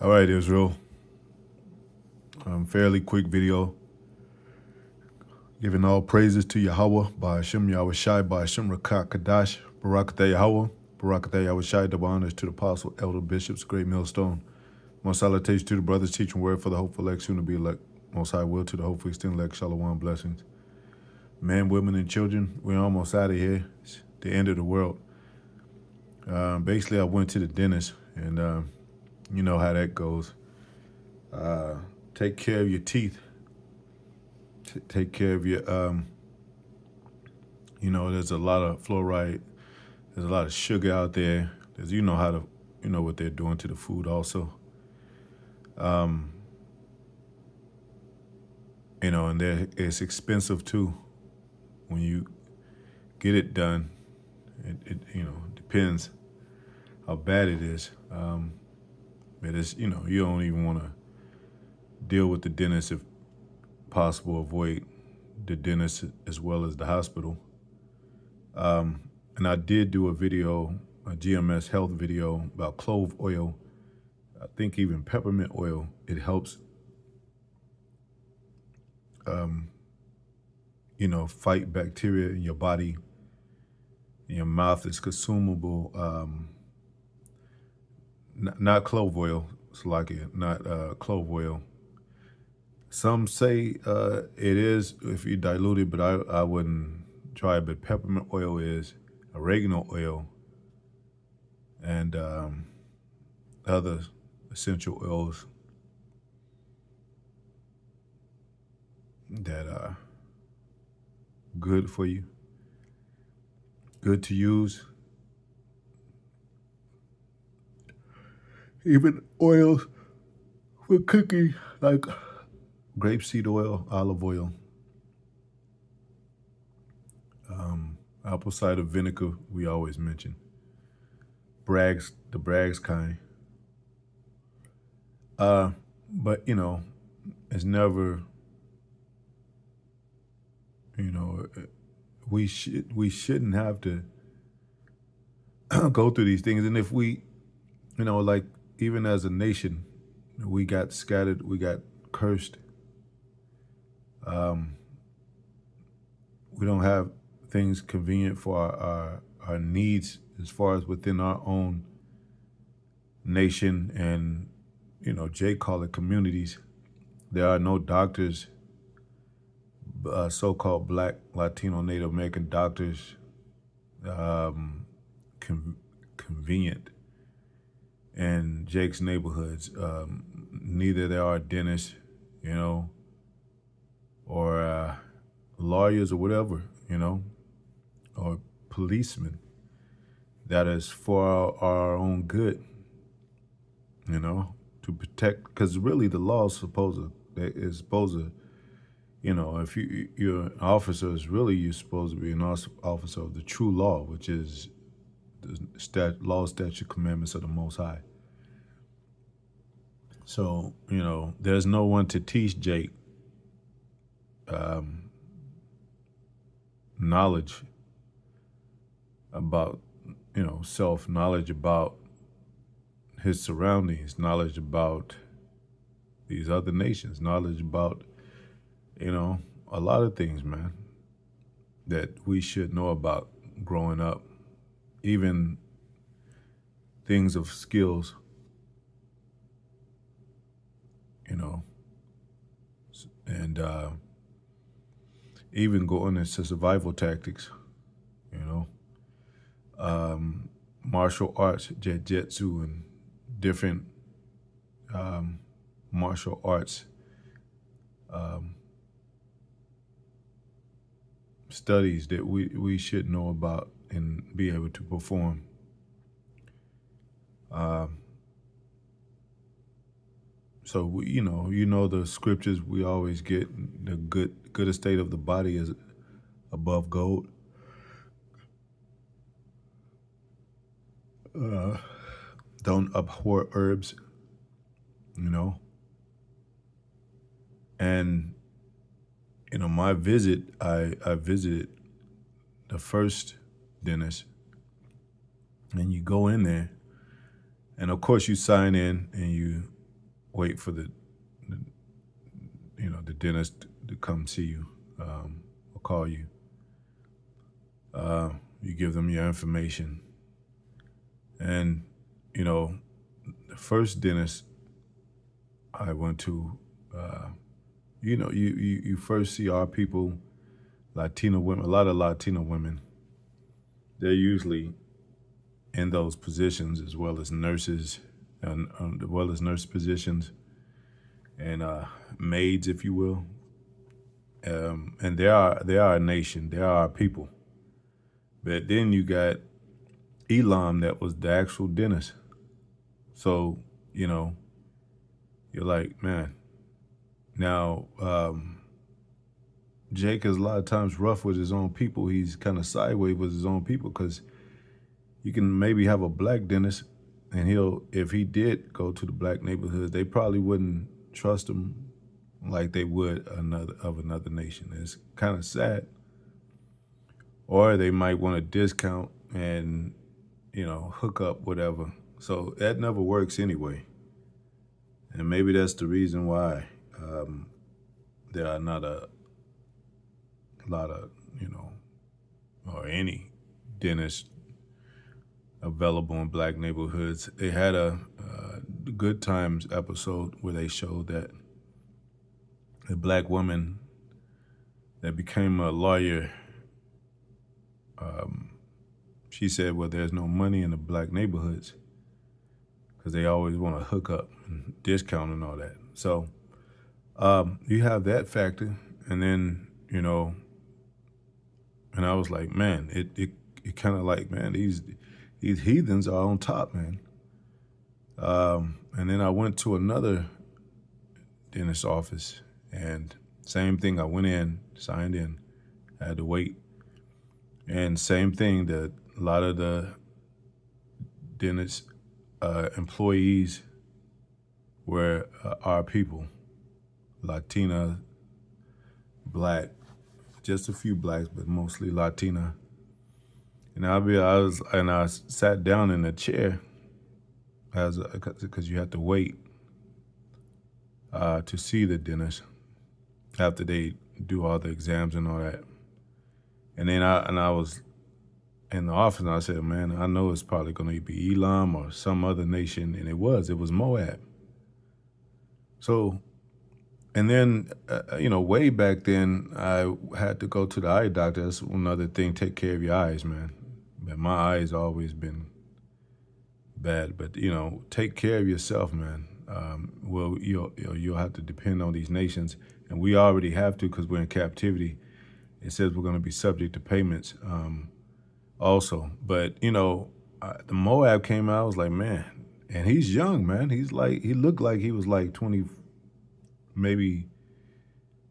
All right, Israel. Fairly quick video. Giving all praises to Yahweh by Hashem Yahweh Shai by Hashem Rakak Kadash, Barakatah Yahweh, Barakatah Yahweh Shai, double honors to the apostle, elder, bishops, great millstone. Most salutations to the brothers teaching word for the hopeful elect, soon to be elect. Most high will to the hopeful extended elect, shalom, blessings. Men, women, and children, we're almost out of here. It's the end of the world. Basically, I went to the dentist, and you know how that goes. Take care of your teeth. Take care of your, there's a lot of fluoride. There's a lot of sugar out there. You know what they're doing to the food also. And it's expensive too. When you get it done, it depends how bad it is. But it's, you don't even want to deal with the dentist if possible. Avoid the dentist as well as the hospital. And I did do a video, a GMS health video about clove oil. I think even peppermint oil, it helps, fight bacteria in your body. In your mouth is consumable. Not clove oil, it's like it, not clove oil. Some say it is if you dilute it, but I wouldn't try it. But peppermint oil is, oregano oil, and other essential oils that are good for you, good to use. Even oils for cooking, like grapeseed oil, olive oil, apple cider vinegar, we always mention. The Bragg's kind. But, it's never, we shouldn't have to go through these things. And if we, like even as a nation, we got scattered, we got cursed. We don't have things convenient for our needs as far as within our own nation and, Jay call it communities. There are no doctors, so-called Black, Latino, Native American doctors, convenient in Jake's neighborhoods. Neither there are dentists, or lawyers or whatever, or policemen that is for our own good, to protect, because really the law is supposed to, if you're an officer, you're supposed to be an officer of the true law, which is the law, statute, commandments of the Most High. So, there's no one to teach Jake knowledge about, self-knowledge about his surroundings, knowledge about these other nations, knowledge about, a lot of things, man, that we should know about growing up, even things of skills, and even going into survival tactics, martial arts, jiu-jitsu, and different martial arts studies that we should know about and be able to perform. So the scriptures we always get, the good estate of the body is above gold. Don't abhor herbs, and my visit, I visited the first dentist, and you go in there, and of course you sign in and you wait for the dentist to come see you or call you. You give them your information, and the first dentist I went to, you first see our people, Latino women, a lot of Latino women. They're usually in those positions as well as nurses, and as well as nurse positions and maids, if you will. And they are a nation. They are our people. But then you got Elam, that was the actual dentist. So you're like, man. Now Jake is a lot of times rough with his own people. He's kind of sideways with his own people because you can maybe have a black dentist, and if he did go to the black neighborhoods, they probably wouldn't trust him like they would another nation. It's kind of sad. Or they might want a discount and hook up whatever. So that never works anyway. And maybe that's the reason why there are not a lot of or any dentists available in black neighborhoods. They had a Good Times episode where they showed that a black woman that became a lawyer, she said, well, there's no money in the black neighborhoods because they always want to hook up and discount and all that. So you have that factor. And then, and I was like, man, it kind of like, man, these heathens are on top, man. And then I went to another dentist's office, and same thing. I went in, signed in, had to wait, and same thing. That a lot of the dentist employees were our people, Latina, black, just a few blacks, but mostly Latina. And I sat down in a chair because you had to wait to see the dentist after they do all the exams and all that. And then I was in the office, and I said, man, I know it's probably going to be Elam or some other nation, and it was Moab. So, and then, way back then, I had to go to the eye doctor. That's another thing, take care of your eyes, man. But my eyes always been bad, but take care of yourself, man. Well, you'll have to depend on these nations, and we already have to because we're in captivity. It says we're going to be subject to payments, also. But the Moab came out. I was like, man, and he's young, man. He looked like he was like 20, maybe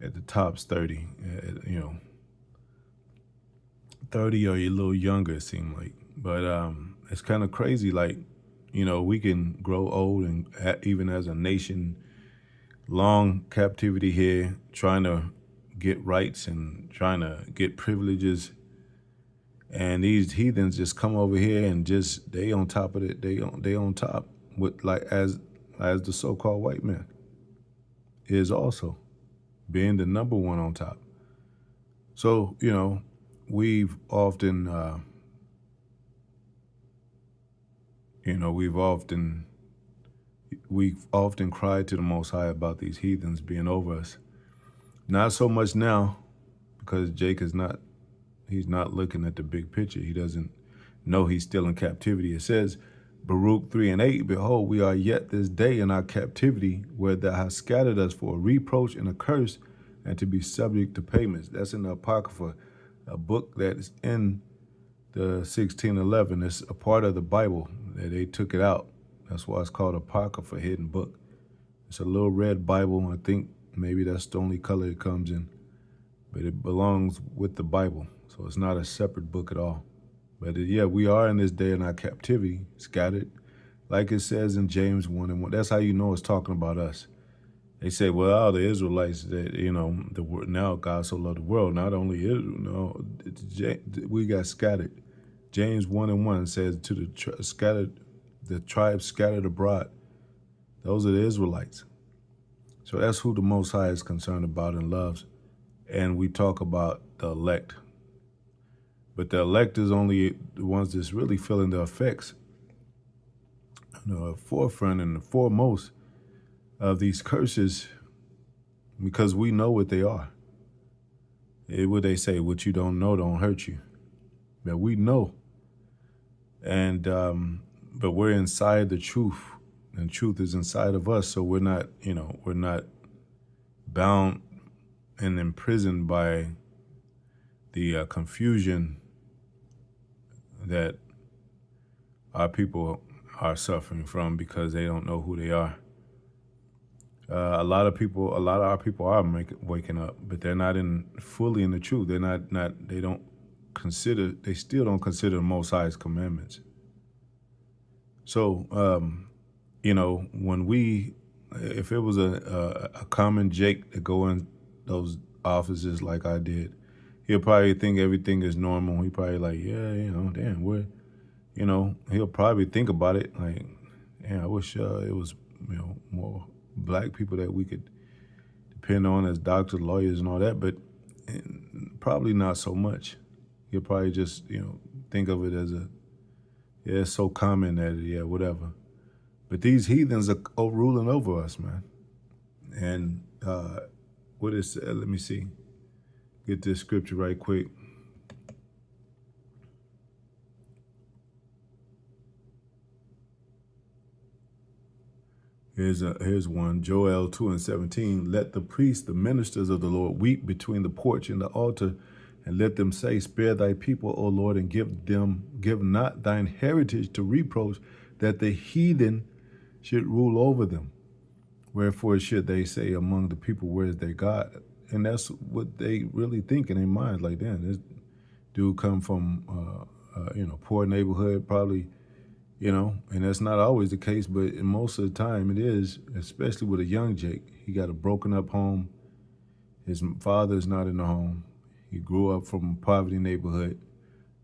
at the tops 30. 30 or a little younger, it seemed like. But it's kind of crazy, like, we can grow old, and even as a nation, long captivity here, trying to get rights and trying to get privileges. And these heathens just come over here and just, they on top of it. They on top with, like, as the so-called white man is also being the number one on top. So, we've often cried to the Most High about these heathens being over us. Not so much now, because Jake he's not looking at the big picture. He doesn't know he's still in captivity. It says, Baruch 3:8, behold, we are yet this day in our captivity, where thou hast scattered us for a reproach and a curse, and to be subject to payments. That's in the Apocrypha, a book that is in the 1611. It's a part of the Bible that they took it out. That's why it's called Apocrypha, hidden book. It's a little red Bible. I think maybe that's the only color it comes in, but it belongs with the Bible. So it's not a separate book at all. But we are in this day in our captivity, scattered, like it says in James 1:1. That's how you know it's talking about us. They say, well, the Israelites, that now God so loved the world, not only Israel, no, we got scattered. James 1:1 says, to the tribes scattered abroad, Those are the Israelites. So that's who the Most High is concerned about and loves. And we talk about the elect. But the elect is only the ones that's really feeling the effects, the forefront and the foremost of these curses, because we know what they are. What they say, what you don't know don't hurt you. That we know. And but we're inside the truth, and truth is inside of us. So we're not bound and imprisoned by the confusion that our people are suffering from because they don't know who they are. A lot of our people are waking up, but they're not fully in the truth. They still don't consider the Most High's commandments. So, if it was a common Jake to go in those offices like I did, he'll probably think everything is normal. He probably like, damn, he'll probably think about it like, yeah, I wish it was, more black people that we could depend on as doctors, lawyers, and all that, but probably not so much. He'll probably just, think of it as it's so common that, whatever. But these heathens are ruling over us, man. And let me see. Get this scripture right quick. Here's one, Joel 2:17. Let the priests, the ministers of the Lord, weep between the porch and the altar, and let them say, spare thy people, O Lord, and give not thine heritage to reproach, that the heathen should rule over them. Wherefore should they say among the people, where is their God? And that's what they really think in their minds. Like, damn, this dude come from poor neighborhood, probably. And that's not always the case, but most of the time it is, especially with a young Jake. He got a broken up home. His father is not in the home. He grew up from a poverty neighborhood.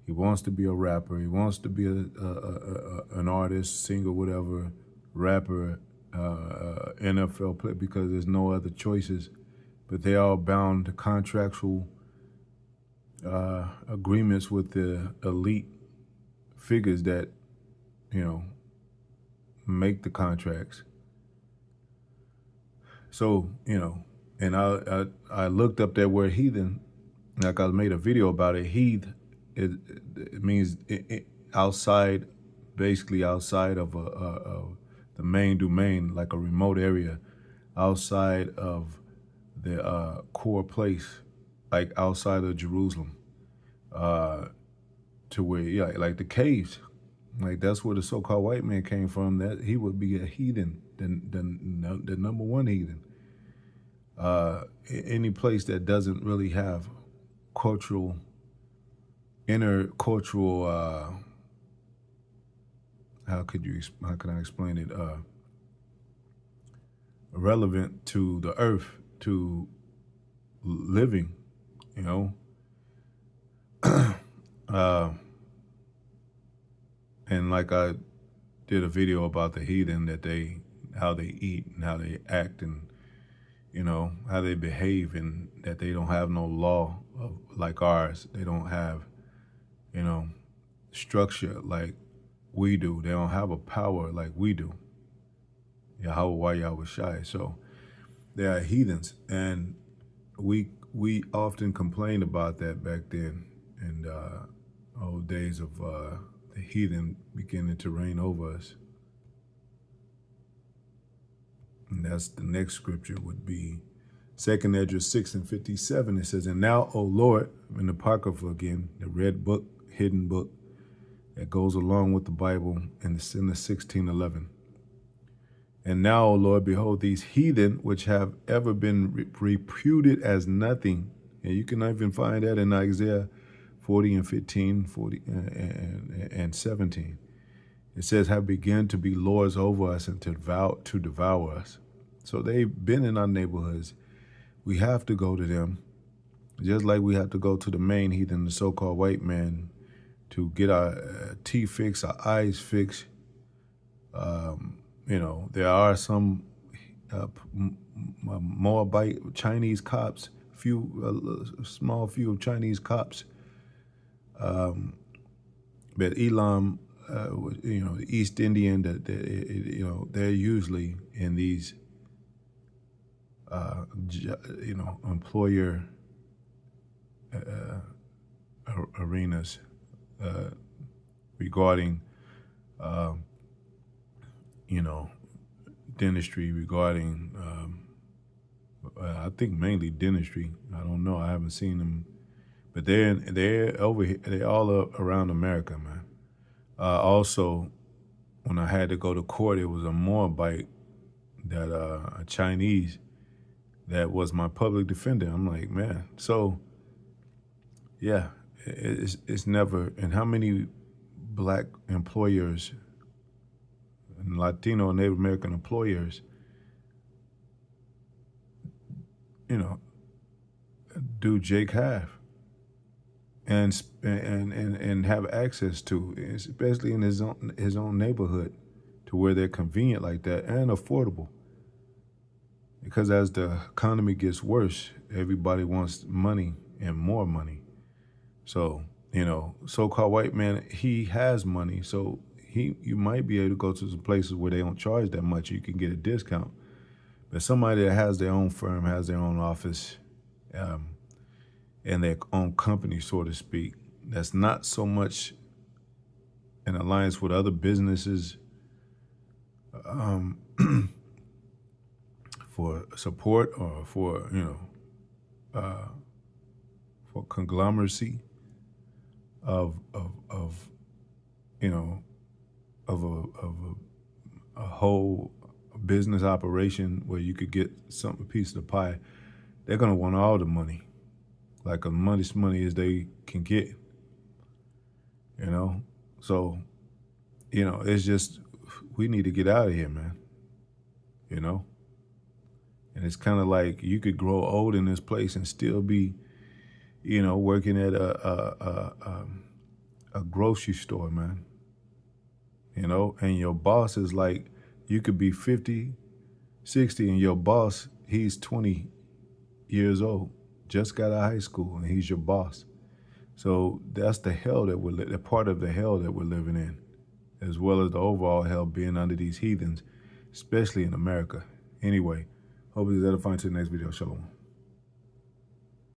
He wants to be a rapper. He wants to be an artist, singer, whatever, rapper, NFL player, because there's no other choices. But they are bound to contractual agreements with the elite figures that make the contracts. So, and I looked up that word heathen, like I made a video about it. It means outside, basically outside of the main domain, like a remote area, outside of the core place, like outside of Jerusalem, to where, like the caves. Like that's where the so-called white man came from. That he would be a heathen, the number one heathen. Any place that doesn't really have intercultural. How can I explain it? Relevant to the earth, to living, And like I did a video about the heathen, how they eat and how they act and, how they behave, and that they don't have no law like ours. They don't have, structure like we do. They don't have a power like we do. Yahweh Shai. So they are heathens. And we often complained about that back then in old days of the heathen beginning to reign over us. And that's the next scripture would be 2nd Ezra 6:57. It says, and now, O Lord, in the Apocrypha again, the red book, hidden book that goes along with the Bible, and it's in the 16:11. And now, O Lord, behold these heathen, which have ever been reputed as nothing. And you can even find that in Isaiah 40:15, 40 and 17. It says, have begun to be lords over us and to devour us. So they've been in our neighborhoods. We have to go to them, just like we have to go to the main heathen, the so-called white man, to get our teeth fixed, our eyes fixed, there are some Moabite Chinese cops, small few of Chinese cops, but Elam, the East Indian, they're usually in these, employer arenas regarding, dentistry, regarding, I think mainly dentistry. I don't know. I haven't seen them, but they're over here. They're all around America, man. Also, when I had to go to court, it was a Moabite, that a Chinese, that was my public defender. I'm like, man. So yeah, it's never. And how many black employers and Latino and Native American employers, do Jake have and have access to, especially in his own neighborhood, to where they're convenient like that and affordable. Because as the economy gets worse, everybody wants money and more money. So, so-called white man, he has money, so you might be able to go to some places where they don't charge that much. You can get a discount. But somebody that has their own firm, has their own office, and their own company, so to speak, that's not so much in alliance with other businesses, for support or for for conglomeracy of a whole business operation where you could get a piece of the pie. They're gonna want all the money, like as much money as they can get. So it's just, we need to get out of here, man. And it's kind of like you could grow old in this place and still be, working at a grocery store, man. And your boss is like, you could be 50, 60, and your boss, he's 20 years old, just got out of high school, and he's your boss. So that's the hell that the part of the hell that we're living in, as well as the overall hell being under these heathens, especially in America. Anyway, hope you guys edifying to the next video. Shalom.